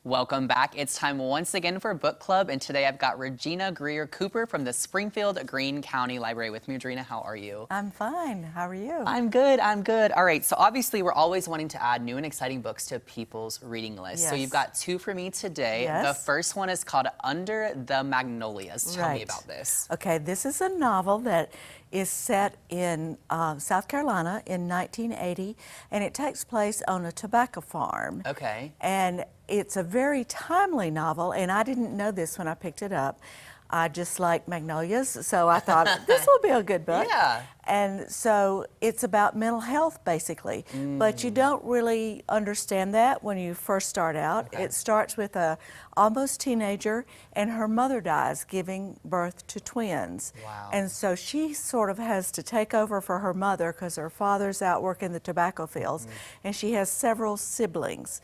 Welcome back. It's time once again for book club, and today I've got Regina Greer Cooper from the Springfield Greene County Library with me. Regina, how are you? I'm fine. How are you? I'm good. I'm good. All right. So obviously, we're always wanting to add new and exciting books to people's reading list. Yes. So you've got two for me today. Yes. The first one is called Under the Magnolias. Tell me Right. about this. Okay, this is a novel that is set in South Carolina in 1980, and it takes place on a tobacco farm. Okay. And it's a very timely novel, and I didn't know this when I picked it up. I just like magnolias, so I thought this will be a good book. Yeah. And so it's about mental health, basically. But you don't really understand that when you first start out. Okay. It starts with a almost teenager, and her mother dies giving birth to twins. Wow. And so she sort of has to take over for her mother because her father's out working the tobacco fields, and she has several siblings.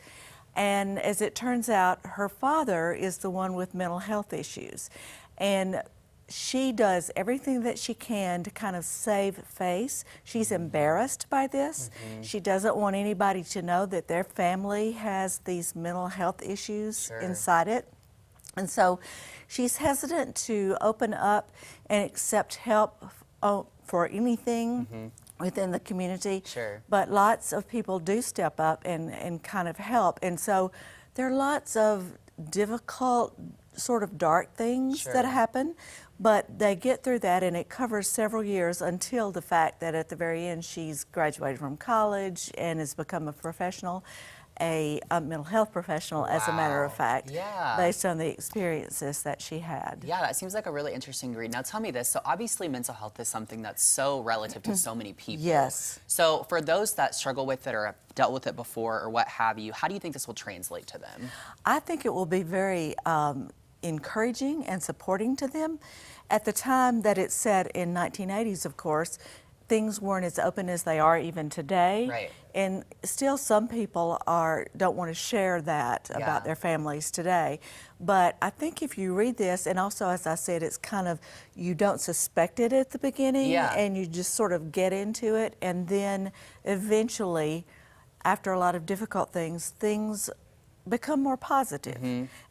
And as it turns out, her father is the one with mental health issues. And she does everything that she can to kind of save face. She's embarrassed by this. She doesn't want anybody to know that their family has these mental health issues inside it. And so she's hesitant to open up and accept help for anything within the community. Sure. But lots of people do step up and kind of help. And so there are lots of difficult, sort of dark things that happen, but they get through that, and it covers several years until the fact that at the very end she's graduated from college and has become a professional, a mental health professional, as a matter of fact, based on the experiences that she had. Yeah, that seems like a really interesting read. Now tell me this, so obviously mental health is something that's so relative to so many people. Yes. So for those that struggle with it or have dealt with it before or what have you, how do you think this will translate to them? I think it will be very encouraging and supporting to them. At the time that it's set in 1980s, of course, things weren't as open as they are even today. Right. And still some people don't want to share that about their families today. But I think if you read this, and also as I said, it's kind of, you don't suspect it at the beginning, and you just sort of get into it, and then eventually, after a lot of difficult things, things become more positive.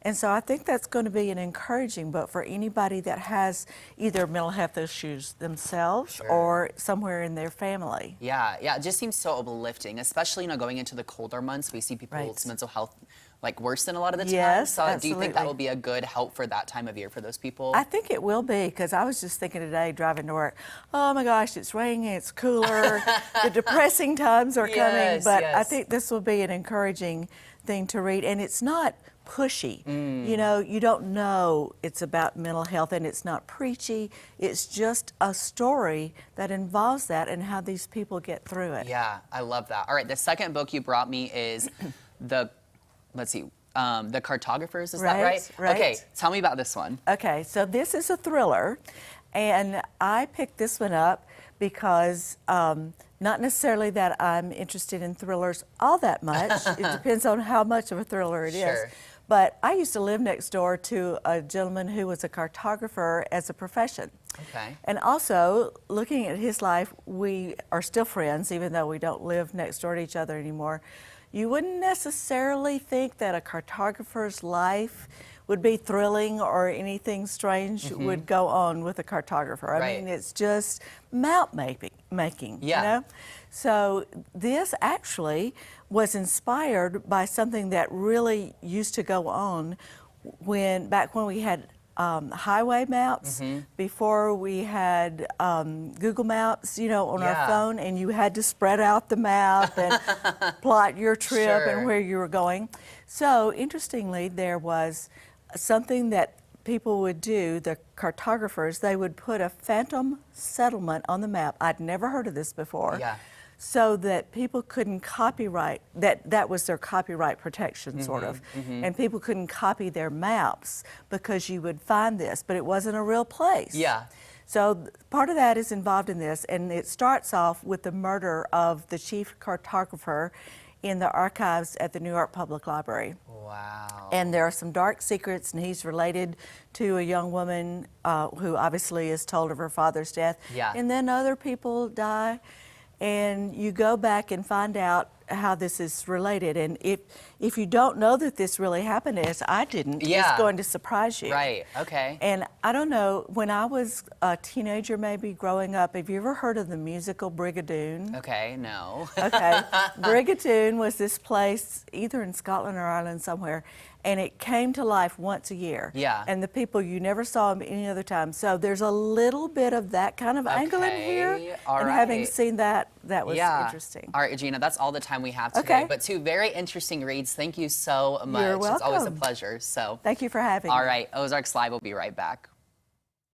And so I think that's going to be an encouraging book for anybody that has either mental health issues themselves or somewhere in their family. Yeah, it just seems so uplifting, especially, going into the colder months. We see people's mental health worsen a lot of the time. Yes, so absolutely. do you think that will be a good help for that time of year for those people? I think it will be, because I was just thinking today driving to work, oh my gosh, it's raining, it's cooler, the depressing times are coming, but I think this will be an encouraging thing to read, and it's not pushy. You don't know it's about mental health, and it's not preachy. It's just a story that involves that and how these people get through it. Yeah, I love that. All right, the second book you brought me is the Cartographers, is that right? Right. Okay, tell me about this one. Okay, so this is a thriller, and I picked this one up because not necessarily that I'm interested in thrillers all that much. It depends on how much of a thriller it is. But I used to live next door to a gentleman who was a cartographer as a profession. Okay. And also, looking at his life, we are still friends, even though we don't live next door to each other anymore. You wouldn't necessarily think that a cartographer's life would be thrilling or anything strange would go on with a cartographer. I mean, it's just map making, you know? So this actually was inspired by something that really used to go on back when we had highway maps, before we had Google Maps, on our phone, and you had to spread out the map and plot your trip and where you were going. So interestingly, there was something that people would do, the cartographers, they would put a phantom settlement on the map. I'd never heard of this before. So that people couldn't copyright, that was their copyright protection, sort of. And people couldn't copy their maps because you would find this, but it wasn't a real place. So part of that is involved in this, and it starts off with the murder of the chief cartographer in the archives at the New York Public Library. Wow. And there are some dark secrets, and he's related to a young woman who obviously is told of her father's death. And then other people die, and you go back and find out how this is related. And if you don't know that this really happened, as I didn't, Yeah. it's going to surprise you. Right, okay. And I don't know, when I was a teenager, maybe growing up, have you ever heard of the musical Brigadoon? Okay, no. Okay. Brigadoon was this place, either in Scotland or Ireland somewhere, and it came to life once a year. Yeah. And the people, you never saw them any other time. So there's a little bit of that kind of angle in here. Okay, all and having right. seen that, that was Yeah. interesting. All right, Gina, that's all the time we have today. Okay. But two very interesting reads. Thank you so much. You're It's always a welcome. pleasure. So, Thank you for having me. all right, Ozarks Live will be right back.